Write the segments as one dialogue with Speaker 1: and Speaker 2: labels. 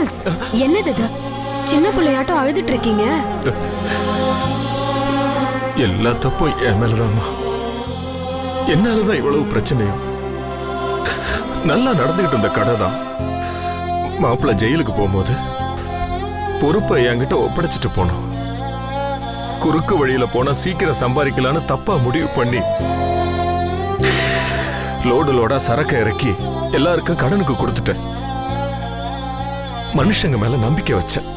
Speaker 1: Waals, என்னது இது? சின்ன பிள்ளையாட்டம் அழுதுட்டு இருக்கீங்க.
Speaker 2: எல்லா தப்பும் என் மேலதான்மா. என்னாலதான் இவ்வளவு பிரச்சனையும். நல்லா நடந்துகிட்டு இருந்த கடை தான். மாப்பிள்ள ஜெயிலுக்கு போகும்போது பொறுப்பை என்கிட்ட ஒப்படைச்சிட்டு போனோம். குறுக்கு வழியில போனா சீக்கிரம் சம்பாதிக்கலான்னு தப்பா முடிவு பண்ணி லோடா சரக்கு இறக்கி எல்லாருக்கும் கடனுக்கு கொடுத்துட்டேன். மனுஷங்க மேல நம்பிக்கை வச்சேன்.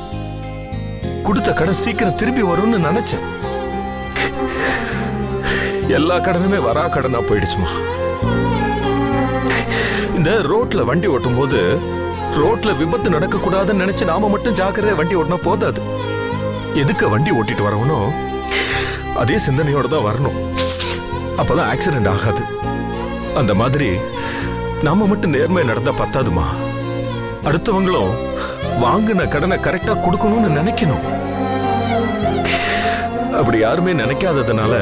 Speaker 2: கொடுத்த கடன் சீக்கிரம் திரும்பி வரும்னு நினைச்சேன். எல்லா கடனுமே வரா கடனா போயிடுச்சுமா. இந்த ரோட்ல வண்டி ஓட்டும் போது ரோட்ல விபத்து நடக்க கூடாதுன்னு நினைச்சு நாம மட்டும் ஜாக்கிரதையா வண்டி ஓட்டினா போதாது. எதுக்கு வண்டி ஓட்டிட்டு வரணும் அதே சிந்தனையோட தான் வரணும். அப்பதான் ஆக்சிடென்ட் ஆகாது. அந்த மாதிரி நாம மட்டும் நேர்மையா நடந்தா பத்தாதுமா. அடுத்தவங்களும் வாங்கின கடனை கரெக்டா கொடுக்கணும்னு நினைக்கணும். அப்படி யாருமே நினைக்காததுனால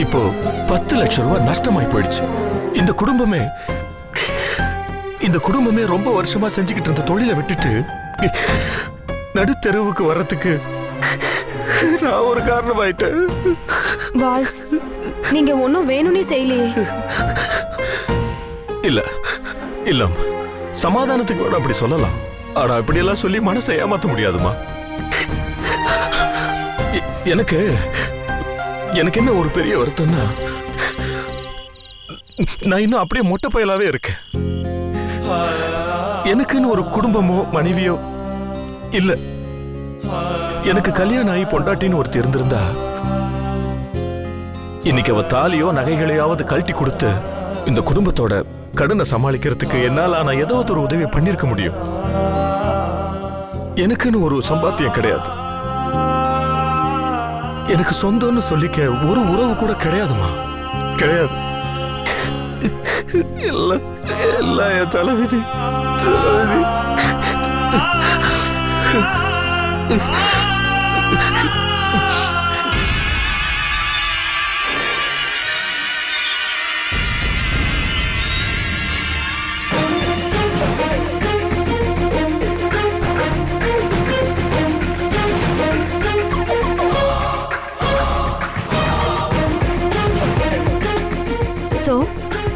Speaker 2: இப்போ 10 லட்சம் ரூபாய் நஷ்டமாய் போயிடுச்சு. இந்த குடும்பமே ரொம்ப வருஷமா செஞ்சுக்கிட்டு இருந்த தொழிலை விட்டுட்டு நடுத்தெருவுக்கு வர்றதுக்கு நான் ஒரு காரணமாயிட்டேன்.
Speaker 1: வால்ஸ், நீங்க ஒன்னும் வேணும்னே செய்யலையே.
Speaker 2: இல்ல சமாதானத்துக்கு வேணும் அப்படி சொல்லலாம். ஆனா அப்படி எல்லாம் சொல்லி மனசை ஏமாத்த முடியாதுமா. எனக்கு என்ன ஒரு பெரிய வருத்தம்னா, நான் இன்னும் அப்படியே மொட்டை பயலாவே இருக்கேன். எனக்குன்னு ஒரு குடும்பமோ மனைவியோ இல்ல. எனக்கு கல்யாணம் ஆகி பொண்டாட்டின்னு ஒருத்தி இருந்திருந்தா இன்னைக்கு அவ தாலியோ நகைகளையாவது கழட்டி கொடுத்து இந்த குடும்பத்தோட கடனை சமாளிக்கிறதுக்கு என்னால நான் ஏதோ ஒரு உதவி பண்ணிருக்க முடியும். எனக்குன்னு ஒரு சம்பாத்தியம் கிடையாது. எனக்கு சொந்தம்னு சொல்லிக்க ஒரு உறவு கூட கிடையாதுமா. கிடையாது. எல்லாம் என் தலைவிதி.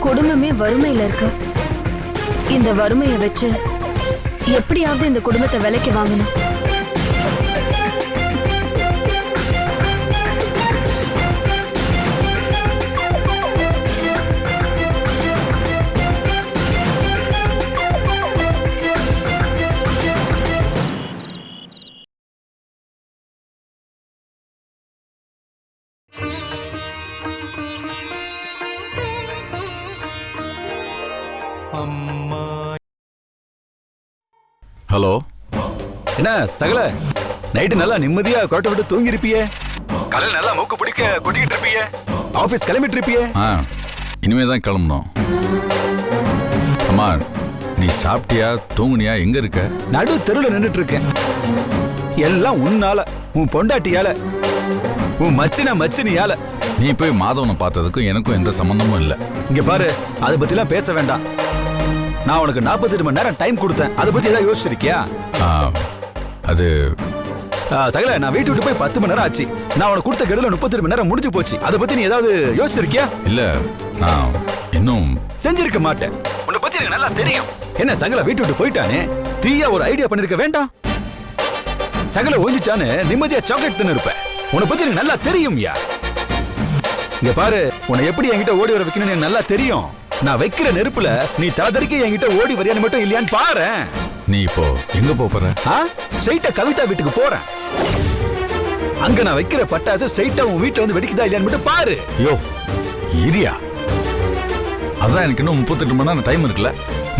Speaker 1: குடும்பமே வறுமையில இருக்கு. இந்த வறுமையை வச்சு எப்படியாவது இந்த குடும்பத்தை விலைக்கு வாங்கணும்.
Speaker 3: ஹலோ, என்ன சகல நைட்டு நல்லா நிம்மதியா கொரட்டை விட்டு தூங்கி இருப்பியே. காலையில் நல்லா மூக்கு பிடிக்க கொட்டிக்கிட்டு இருப்பியே. ஆபீஸ் கிளம்பிட்டு இருப்பியே.
Speaker 4: இனிமே தான் கிளம்பணும். அம்மா, நீ சாப்பிட்டியா தூங்குனியா? எங்க இருக்க?
Speaker 3: நடு தெருவில் நின்றுட்டு இருக்கேன். எல்லாம் உன்னால, உன் பொண்டாட்டியால, உன் மச்சினியால.
Speaker 4: நீ போய் மாதவனை பார்த்ததுக்கும் எனக்கும் எந்த சம்பந்தமும் இல்லை.
Speaker 3: இங்க பாரு, அதை பத்திலாம் பேச வேண்டாம். நான் உனக்கு 48 மணி நேரம் டைம் கொடுத்தேன். அதை பத்தி ஏதாவது யோசிச்சிருக்கியா?
Speaker 4: அது
Speaker 3: சகல, நான் வீட்டு விட்டு போய் 10 மணி நேரம் ஆச்சு. நான் உனக்கு கொடுத்த கெடுல 32 மணி நேரம் முடிஞ்சு போச்சு. அதை பத்தி நீ ஏதாவது யோசிச்சிருக்கியா?
Speaker 4: இல்ல, நான் இன்னும்
Speaker 3: செஞ்சிருக்க மாட்டேன். உன்னை பத்தி எனக்கு நல்லா தெரியும். என்ன சகல வீட்டு விட்டு போயிட்டானே, தீயா ஒரு ஐடியா பண்ணிருக்க வேண்டாம். சகல ஒழிஞ்சிட்டானு நிம்மதியா சாக்லேட் தின்னு இருப்பேன். உன்னை பத்தி எனக்கு நல்லா தெரியும். யா இங்க பாரு, உன்னை எப்படி என்கிட்ட ஓடி வர வைக்கணும்னு எனக்கு நல்லா தெரியும். நான் வைக்கிற நெருப்புல நீ தலதறிக்க என்கிட்ட ஓடி வரியான்னு மட்டும் இல்லையான்னு பாரு.
Speaker 4: நீ இப்போ எங்க போற?
Speaker 3: ஸ்ட்ரைட்டா கவிதா வீட்டுக்கு போறேன். அங்க நான் வைக்கிற பட்டாசு ஸ்ட்ரைட்டா உன் வீட்டுல வந்து வெடிக்குதா இல்லையான்னு மட்டும் பாரு.
Speaker 4: யோ இரியா, அதான் எனக்கு இன்னும் 38 மணி நேரம் டைம் இருக்குல்ல.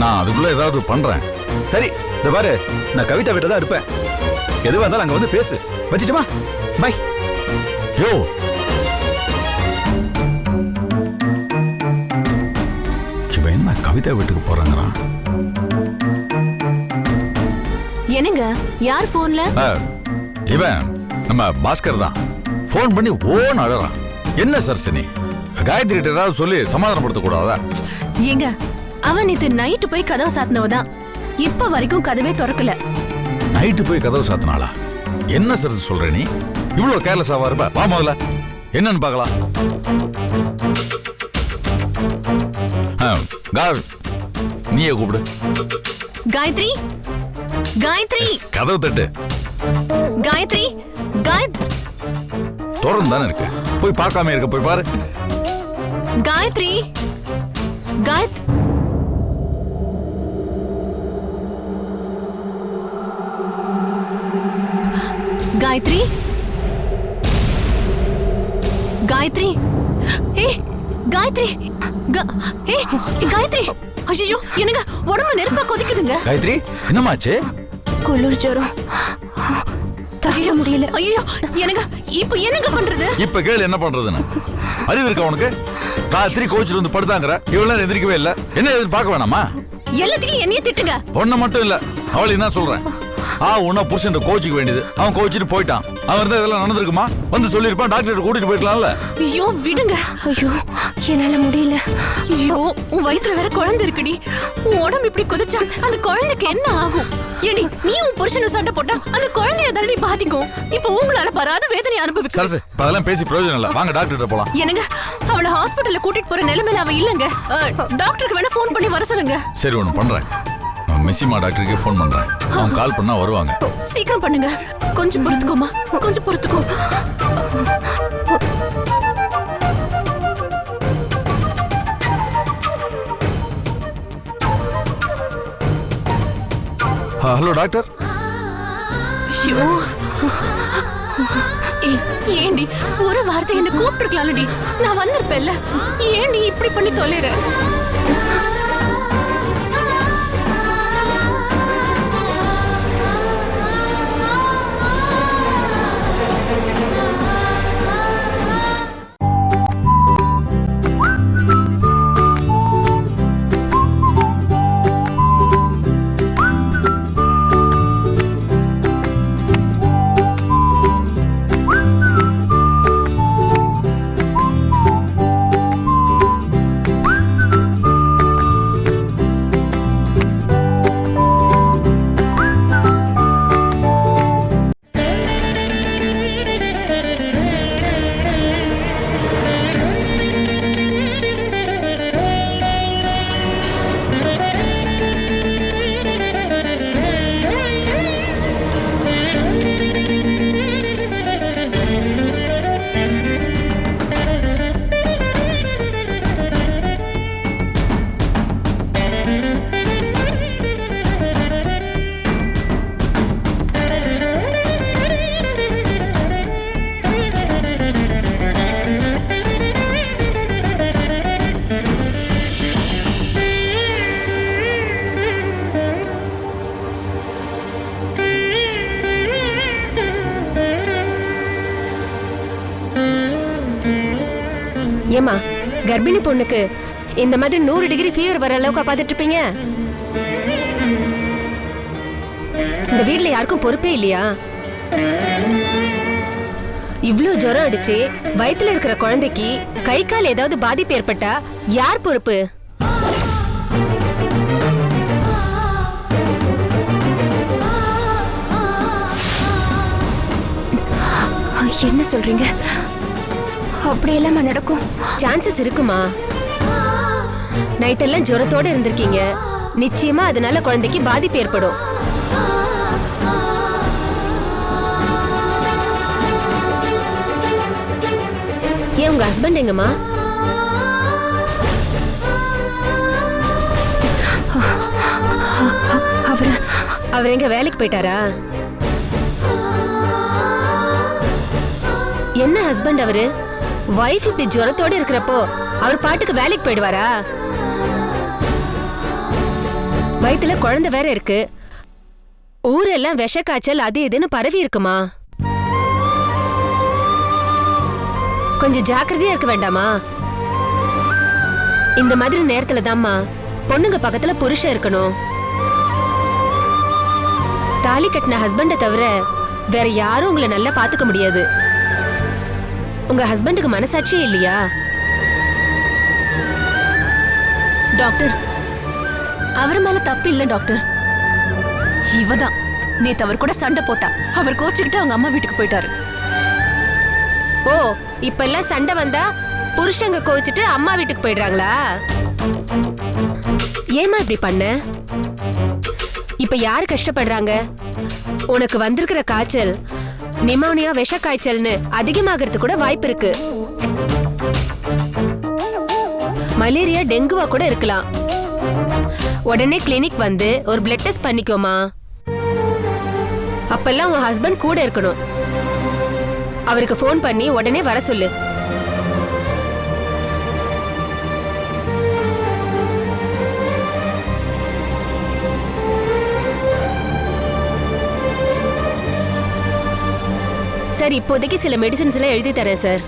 Speaker 4: நான் அதுக்குள்ள ஏதாவது பண்றேன்.
Speaker 3: சரி, இந்த பாரு, நான் கவிதா வீட்டுல தான் இருப்பேன். எதுவா இருந்தாலும் அங்க வந்து பேசு. வச்சுட்டுமா? பை.
Speaker 4: யோ, என்ன கவிதா வீட்டுக்கு போறாங்கறான்?
Speaker 1: என்னங்க, யார் போன்ல?
Speaker 4: இவன் நம்ம பாஸ்கர் தான். போன் பண்ணி ஓன் அழறான். என்ன சர்சனி, காயத்ரி ஏதாவது சொல்லி சமாதானப்படுத்த கூடாதா?
Speaker 1: ஏங்க, அவன் நேத்து நைட்டு போய் கதவை சாத்தினவதான். இப்ப வரைக்கும் கதவே திறக்கல.
Speaker 4: நைட்டு போய் கதவு சாத்தினாளா? என்ன சார் சொல்ற நீ? இவ்வளவு கேர்லெஸ்ஸாவா இருப்ப? வா முதல்ல என்னன்னு பார்க்கலாம். நீயே கூப்பிடு.
Speaker 1: காயத்ரி, காயத்ரி,
Speaker 4: கதவு தட்டு.
Speaker 1: காயத்ரி,
Speaker 4: திறந்து தானே இருக்கு. போய் பார்க்காம இருக்க, போய் பாரு.
Speaker 1: காயத்ரி, காயத்ரி, காயத்ரி, காயத்ரி, காயத்ரி, ஐயோ எனக்கு உடம்பு நெருப்பா கொதிக்குதுங்க.
Speaker 4: காயத்ரி, என்னமாச்சு?
Speaker 1: குளிர் ஜுரம், தவிர முடியல. ஐயோ எனக்கு இப்ப என்னங்க பண்றது?
Speaker 4: இப்ப கேளு என்ன பண்றதுன்னு. அறிவு இருக்கா உனக்கு? ராத்திரி கோச்சில் வந்து படுத்தாங்கற, இவ்வளவு எந்திரிக்கவே இல்ல. என்ன எதிர்பார்க்க வேணாமா?
Speaker 1: எல்லாத்துக்கும் என்னைய திட்டுங்க.
Speaker 4: பொண்ணு மட்டும் இல்ல, அவளை என்ன சொல்றேன். உன்ன புருஷன் கோச்சிக்க வேண்டியது. அவன் கோச்சிட்டு போயிட்டான். அவன் இருந்தா இதெல்லாம் நடந்திருக்குமா? வந்து சொல்லிருப்பான், டாக்டர் கூட்டிட்டு போயிருக்கலாம்ல.
Speaker 1: ஐயோ விடுங்க. ஐயோ என்னால முடியல. ஐயோ உன் வயித்துல வேற குழந்தை இருக்குடி. உன் உடம்பு இப்படி கொதிச்சா அந்த குழந்தைக்கு என்ன ஆகும்? ஏடி நீ உன் புருஷனை சண்டை போட்டா அந்த குழந்தைய தானே பாதிக்கும். இப்ப உங்களால பராத வேதனை அனுபவிக்க.
Speaker 4: சரசு, இப்ப அதெல்லாம் பேசி பிரயோஜனம் இல்ல. வாங்க டாக்டர் போலாம்.
Speaker 1: என்னங்க அவளை ஹாஸ்பிடல்ல கூட்டிட்டு போற நிலைமையில அவ இல்லங்க. டாக்டருக்கு வேணா ஃபோன் பண்ணி வர சொல்லுங்க.
Speaker 4: சரி ஒண்ணு பண்றேன். மெஸ்ஸிமா டாக்டருக்கு ஃபோன் பண்றேன். அவங்க கால் பண்ணா வருவாங்க.
Speaker 1: சீக்கிரம் பண்ணுங்க. கொஞ்சம் பொறுத்துக்கோமா, கொஞ்சம் பொறுத்துக்கோ.
Speaker 4: Hello doctor.
Speaker 1: ஏண்டி ஒரு வார்த்தை என்ன கூப்பிட்டுருக்கலாம்டி, நான் வந்திருப்பேன்ல. ஏண்டி இப்படி பண்ணி தொலைற?
Speaker 5: ஏமா கர்ப்பிணி பொண்ணுக்கு இந்த மாதிரி 100 டிகிரி ஃபீவர் வர அளவுக்கு பார்த்துட்டு இருப்பீங்க? இந்த வீட்ல யாருக்கும் பொறுப்பே இல்லையா? இவ்ளோ ஜுரம் அடிச்சு வயித்துல இருக்கிற குழந்தைக்கு கை கால் ஏதாவது பாதிப்பு ஏற்பட்டா யார் பொறுப்பு?
Speaker 1: என்ன சொல்றீங்க? அப்படியெல்லாம் நடக்கும்
Speaker 5: சான்சஸ் இருக்குமா? நைட் எல்லாம் ஜுரத்தோட இருந்திருக்கீங்க, நிச்சயமா அதனால குழந்தைக்கு பாதிப்பு ஏற்படும். ஏன் உங்க ஹஸ்பண்ட் எங்கம்மா? அவர் எங்க வேலைக்கு போயிட்டாரா? என்ன ஹஸ்பண்ட் அவரு? வைஃப் இப்படி ஜுரத்தோட இருக்கிறப்போ அவர் பாட்டுக்கு வேலைக்கு போயிடுவாரா? வயித்துல குழந்தை வேற இருக்கு, ஊரெல்லாம் விஷ காய்ச்சல் அது இதுன்னு பரவி இருக்குமா? கொஞ்சம் ஜாக்கிரதையா இருக்க வேண்டாமா? இந்த மாதிரி நேரத்துல தாம்மா பொண்ணுங்க பக்கத்துல புருஷன் இருக்கணும். தாலி கட்டின ஹஸ்பண்ட தவிர வேற யாரும் உங்களை நல்லா பாத்துக்க முடியாது. உங்க ஹஸ்பண்டுக்கு மனசாட்சியே இல்லையா?
Speaker 1: டாக்டர் அவர் மேல தப்பு இல்ல டாக்டர். இவதான் நேத்து அவர் கூட சண்டை போட்டா. அவர் கோச்சுக்கிட்டு அவங்க அம்மா வீட்டுக்கு போயிட்டாரு.
Speaker 5: ஓ, இப்பெல்லாம் சண்டை வந்தா புருஷங்க கோச்சிட்டு அம்மா வீட்டுக்கு போயிடுறாங்களா? ஏமா இப்படி பண்ண? இப்ப யாரு கஷ்டப்படுறாங்க? உனக்கு வந்திருக்கிற காய்ச்சல் நிமோனியா, விஷ காய்ச்சல்னு அதிகமாகிறது கூட வாய்ப்பு இருக்கு. மலேரியா, டெங்குவா கூட இருக்கலாம். உடனே கிளினிக் வந்து ஒரு பிளட் டெஸ்ட் பண்ணிக்கோமா. அப்பெல்லாம் உன் ஹஸ்பண்ட் கூட இருக்கணும். அவருக்கு ஃபோன் பண்ணி உடனே வர சொல்லு. சார், இப்போதைக்கு சில மெடிசின்ஸ் எல்லாம் எழுதி தரேன் சார்.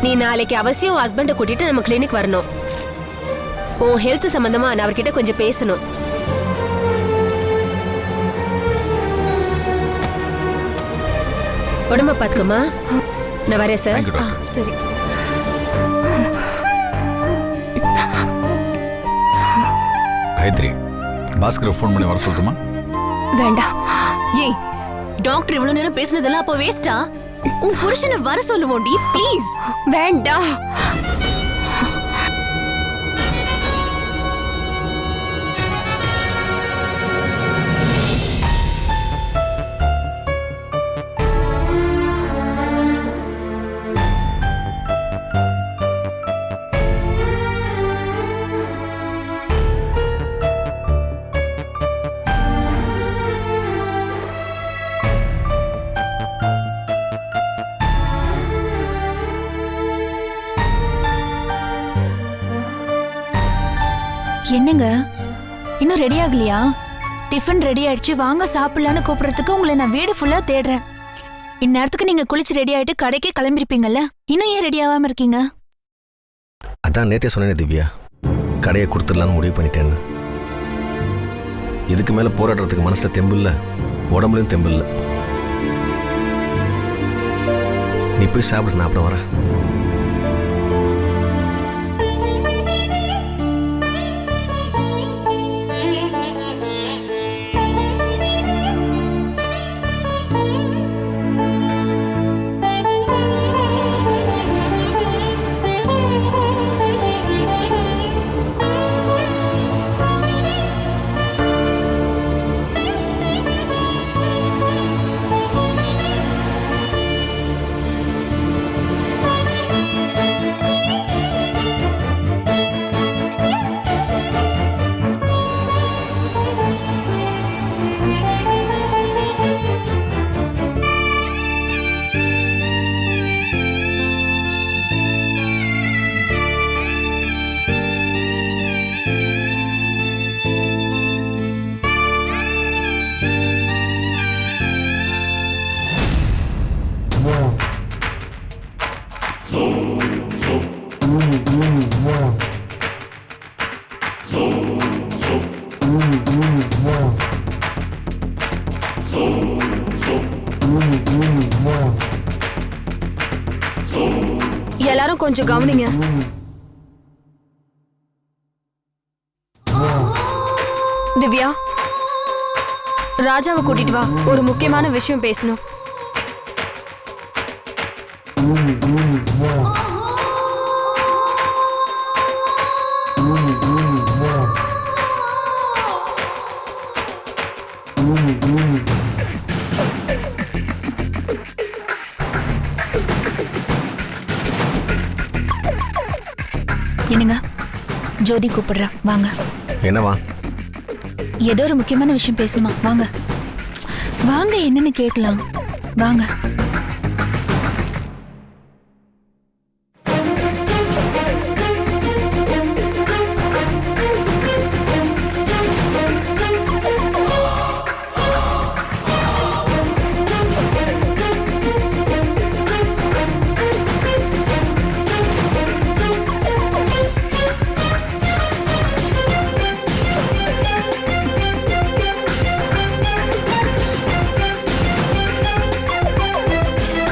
Speaker 5: நீ நாளைக்கு அவசியம் உன் ஹஸ்பண்டை கூட்டிட்டு நம்ம கிளினிக் வரணும். உன் ஹெல்த் சம்பந்தமா நான் அவர்கிட்ட கொஞ்சம் பேசணும். உடம்ப பாத்துக்கமா. நான் வரேன் சார்.
Speaker 1: சரி.
Speaker 4: காயத்ரி, பாஸ்கர் ஃபோன் பண்ணி வர சொல்லட்டுமா?
Speaker 1: வேண்டாம். ஏய், டாக்டர் இவ்வளவு நேரம் பேசினதெல்லாம் அப்போ வேஸ்டா? உன் புருஷனை வர சொல்லுவோண்டி, ப்ளீஸ். வேண்டாம்.
Speaker 6: என்னங்க இன்னும் ரெடி ஆகலையா? டிஃபன் ரெடி ஆயிடுச்சு, வாங்க சாப்பிடலான்னு கூப்பிடுறதுக்கு உங்களை நான் வீடு ஃபுல்லா தேடுறேன். இந்நேரத்துக்கு நீங்க குளிச்சு ரெடி ஆயிட்டு கடைக்கே கிளம்பிருப்பீங்கல்ல, இன்னும் ஏன் ரெடி ஆகாம இருக்கீங்க?
Speaker 7: அதான் நேத்தே சொன்னேன் திவ்யா, கடையை கொடுத்துடலான்னு முடிவு பண்ணிட்டேன்னு. இதுக்கு மேலே போராடுறதுக்கு மனசில் தெம்பு இல்லை, உடம்புலையும் தெம்பு இல்லை. நீ போய் சாப்பிடு, நான் அப்புறம் வரேன்.
Speaker 1: எல்லாரும் கொஞ்சம் கவனிங்க. திவ்யா, ராஜாவை கூட்டிட்டு வா, ஒரு முக்கியமான விஷயம் பேசணும்.
Speaker 6: என்னங்க, ஜோதி கூப்பிடுறா, வாங்க.
Speaker 7: என்னவா?
Speaker 6: ஏதோ ஒரு முக்கியமான விஷயம் பேசணுமா, வாங்க வாங்க, என்னன்னு கேட்கலாம், வாங்க.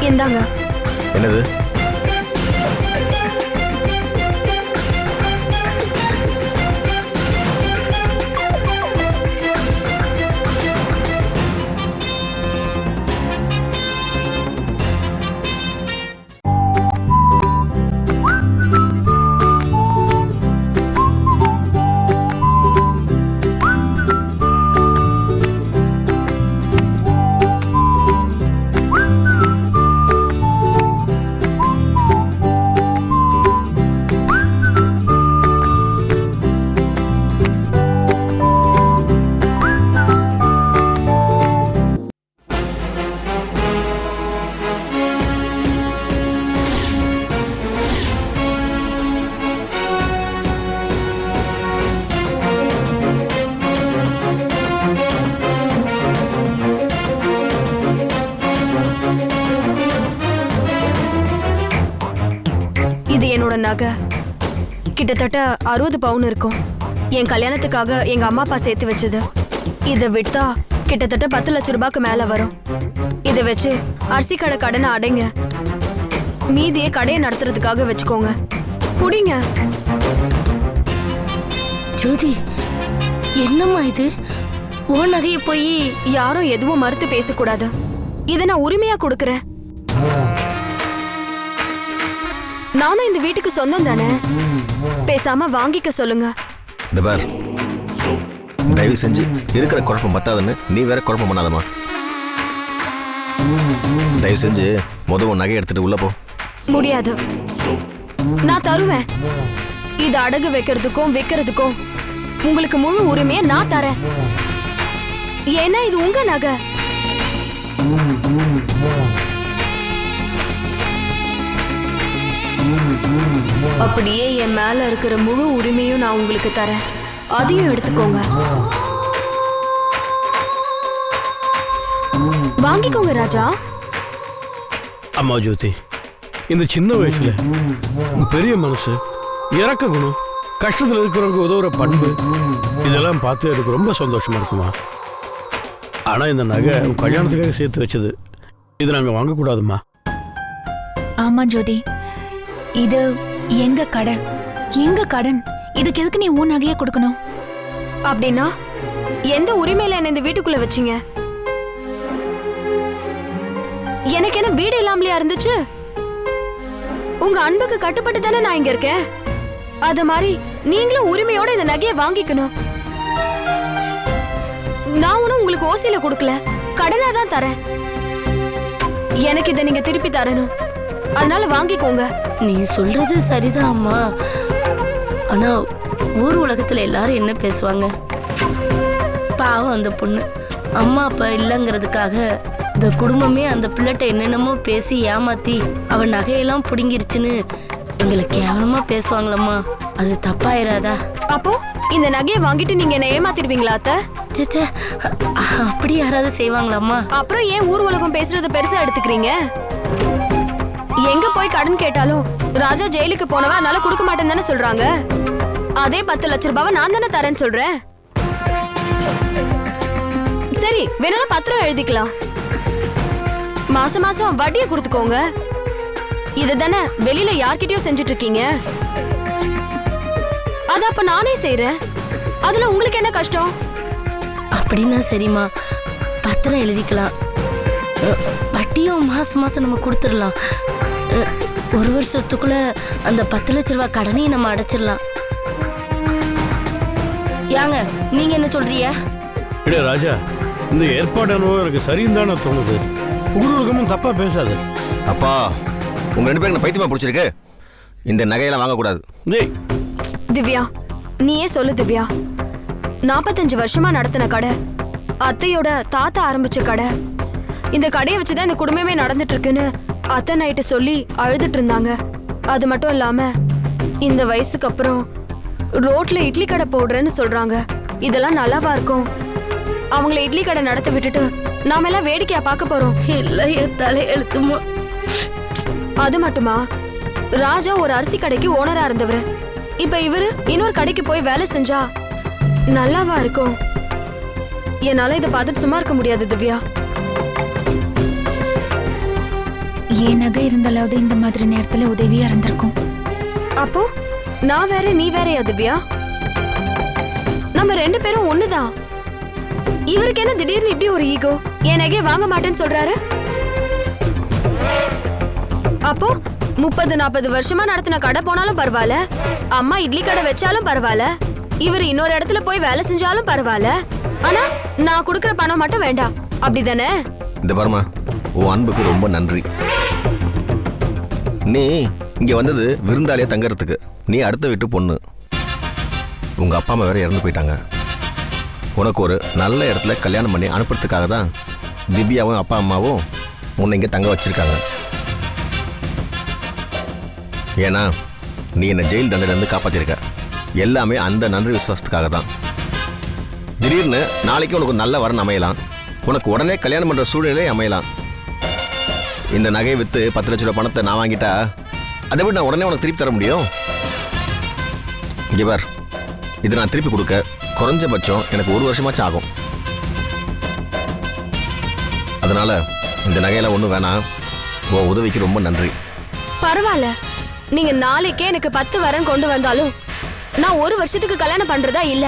Speaker 1: இந்தாங்க.
Speaker 7: என்னது?
Speaker 1: பவுன் நகை, கிட்டத்தட்ட 60 பவுன் இருக்கும். என் கல்யாணத்துக்காக எங்க அம்மா அப்பா சேர்த்து வச்சது. இதை விட்டா கிட்டத்தட்ட 10 லட்சம் ரூபாய்க்கு மேல வரும். இதை வச்சு அரிசி கடை கடனை அடைங்க. மீதியை கடையை நடத்துறதுக்காக வச்சுக்கோங்க. புடிங்க.
Speaker 8: ஜோதி, என்னம்மா இது? ஓ நகையை போய்
Speaker 1: யாரும் எதுவும் மறுத்து பேசக்கூடாது. இதை நான் உரிமையா கொடுக்கறேன். நானும் இந்த வீட்டுக்கு சொந்தம் தானே, பேசாம வாங்கிக்க சொல்லுங்க.
Speaker 7: இந்த பார், தயவு செஞ்சு இருக்கிற குழப்பம் பத்தாதுன்னு நீ வேற குழப்பம் பண்ணாதம்மா. தயவு செஞ்சு உன் நகை எடுத்துட்டு உள்ள போ.
Speaker 1: முடியாது. நான் தருவேன். இது அடகு வைக்கிறதுக்கும் விக்கிறதுக்கும் உங்களுக்கு முழு உரிமையை நான் தரேன். ஏன்னா இது உங்க நகை. அப்படியே என் மேல இருக்கிற முழு உரிமையும் நான் உங்களுக்கு தரேன். அதையும் எடுத்துக்கோங்க. வாங்கிக்கோங்க ராஜா.
Speaker 9: அம்மா ஜோதி, இந்த சின்ன வயசுல பெரிய மனசு, இறக்க குணம், கஷ்டத்துல இருக்கிறவங்க உதவுற பண்பு, இதெல்லாம் பார்த்து எனக்கு ரொம்ப சந்தோஷமா இருக்குமா. ஆனா இந்த நகை உன் கல்யாணத்துக்காக சேர்த்து வச்சது, இது நாங்க வாங்கக்கூடாதுமா.
Speaker 6: ஆமா ஜோதி, இது எங்க கடை, எங்க கடன். இதுக்கு எதுக்கு நீ உன் நகையை கொடுக்கணும்?
Speaker 1: அப்படின்னா எந்த உரிமையில என்ன இந்த வீட்டுக்குள்ள வச்சீங்க? எனக்கு என்ன வீடு இல்லாமலையா இருந்துச்சு? உங்க அன்புக்கு கட்டுப்பட்டு தானே நான் இங்க இருக்கேன். அத மாதிரி நீங்களும் உரிமையோட இந்த நகையை வாங்கிக்கணும். நான் ஒன்னும் உங்களுக்கு ஓசியில கொடுக்கல, கடனா தான் தரேன். எனக்கு இதை நீங்க திருப்பி தரணும். அதனால வாங்கிக்கோங்க.
Speaker 8: நீ சொல்றது சரிதான் அம்மா. ஆனா ஊர் உலகத்துல எல்லாரும் என்ன பேசுவாங்க? பாவம் அந்த பொண்ணு, அம்மா அப்பா இல்லைங்கிறதுக்காக இந்த குடும்பமே அந்த பிள்ளைகிட்ட என்னென்னமோ பேசி ஏமாத்தி அவன் நகையெல்லாம் பிடுங்கிருச்சுன்னு எங்களை கேவலமா பேசுவாங்களம்மா. அது தப்பாயிராதா?
Speaker 1: அப்போ இந்த நகையை வாங்கிட்டு நீங்க என்ன ஏமாத்திடுவீங்களா அத்தை?
Speaker 8: சேச்சே, அப்படி யாராவது செய்வாங்களாம்மா?
Speaker 1: அப்புறம் ஏன் ஊர் உலகம் பேசுறது பெருசா எடுத்துக்கிறீங்க? எங்க போய் கடன் கேட்டாலும் ராஜா ஜெயிலுக்கு போனவன் அதனால கொடுக்க மாட்டேன்னு தானே சொல்றாங்க. அதே 10 லட்சம் ரூபாவை நான் தானே தரேன்னு சொல்றேன். சரி, வேணாலும் பத்திரம் எழுதிக்கலாம். மாசம் மாசம் வட்டியை கொடுத்துக்கோங்க. இதுதானே வெளியில யார்கிட்டயும் செஞ்சுட்டு இருக்கீங்க. அத அப்ப நானே செய்யறேன். அதுல உங்களுக்கு என்ன கஷ்டம்?
Speaker 8: அப்படின்னா சரிம்மா, பத்திரம் எழுதிக்கலாம். வட்டியும் மாசம் மாசம் நம்ம கொடுத்துடலாம். 1 வருஷத்துக்குள்ள அந்த 10 லட்ச ரூபாய் கடனையும் நம்ம அடைச்சிடலாம். யாங்க, நீங்க என்ன சொல்றீங்க?
Speaker 9: இல்ல ராஜா, இந்த ஏற்பாடு எனக்கு சரின்னு தானே தோணுது. ஊர்களுக்கும் தப்பா பேசாது.
Speaker 7: அப்பா, உங்க 2 பேருக்கு பைத்தியமா பிடிச்சிருக்கு. இந்த நகையெல்லாம் வாங்கக்கூடாது.
Speaker 1: திவ்யா, நீயே சொல்லு திவ்யா. 45 வருஷமா நடத்தின கடை, அத்தையோட தாத்தா ஆரம்பிச்ச கடை. இந்த கடையை வச்சுதான் இந்த குடும்பமே நடந்துட்டு இருக்குன்னு அத்தை நைட்டு சொல்லி அழுதுட்டு இருந்தாங்க. அது மட்டும் இல்லாம இந்த வயசுக்கு அப்புறம் ரோட்ல இட்லி கடை போடுறேன்னு சொல்றாங்க. இதெல்லாம் நல்லாவா இருக்கும்? அவங்கள இட்லி கடை நடத்த விட்டுட்டு நாம எல்லாம் வேடிக்கையா பார்க்க போறோம்.
Speaker 8: இல்ல, என் தலை எழுத்துமா.
Speaker 1: அது மட்டுமா, ராஜா ஒரு அரிசி கடைக்கு ஓனரா இருந்தவர். இப்ப இவரு இன்னொரு கடைக்கு போய் வேலை செஞ்சா நல்லாவா இருக்கும்? என்னால இதை பார்த்துட்டு சும்மா இருக்க முடியாது திவ்யா.
Speaker 6: ஏன் நகை இருந்தாலாவது இந்த மாதிரி நேரத்துல உதவியா இருந்திருக்கும்.
Speaker 1: அப்போ நான் வேற நீ வேறயா திவ்யா? நம்ம 2 பேரும் ஒண்ணுதான். இவருக்கு என்ன திடீர்னு இப்படி ஒரு ஈகோ? என் நகையை வாங்க மாட்டேன்னு சொல்றாரு. அப்போ 30-40 வருஷமா நடத்தின கடை போனாலும் பரவாயில்ல, அம்மா இட்லி கடை வச்சாலும் பரவாயில்ல, இவர் இன்னொரு இடத்துல போய் வேலை செஞ்சாலும் பரவாயில்ல, ஆனா நான் கொடுக்கற பணம் மட்டும் வேண்டாம். அப்படிதானே?
Speaker 7: இந்த பாருமா, உன் அன்புக்கு ரொம்ப நன்றி. நீ இங்க வந்தது விருந்தாளியா தங்கறதுக்கு. நீ அடுத்த வீட்டு பொண்ணு. உங்க அப்பா அம்மா வேற இறந்து போயிட்டாங்க. உனக்கு ஒரு நல்ல இடத்துல கல்யாணம் பண்ணி அனுப்புறதுக்காக தான் திவ்யாவும் அப்பா அம்மாவும் உன்னை இங்கே தங்க வச்சிருக்காங்க. ஏன்னா நீ என்னை ஜெயில் தண்டனையிலேருந்து காப்பாற்றிருக்க. எல்லாமே அந்த நன்றி விசுவாசத்துக்காக தான். திடீர்னு நாளைக்கு உனக்கு நல்ல வரன் அமையலாம், உனக்கு உடனே கல்யாணம் பண்ணுற சூழ்நிலை அமையலாம். இந்த நகையை விற்று 10 லட்ச ரூபா பணத்தை நான் வாங்கிட்டா அதை விட நான் உடனே உனக்கு திருப்பி தர முடியும்? இங்கே பார், இது நான் திருப்பி கொடுக்க குறைஞ்சபட்சம் எனக்கு 1 வருஷமாச்சும் ஆகும். அதனால இந்த நகையெல்லாம் ஒன்றும் வேணாம். உன் உதவிக்கு ரொம்ப நன்றி.
Speaker 5: பரவாயில்ல, நீங்க நாளைக்கே எனக்கு 10 வரன் கொண்டு வந்தாலும் நான் 1 வருஷத்துக்கு கல்யாணம் பண்றதா இல்ல.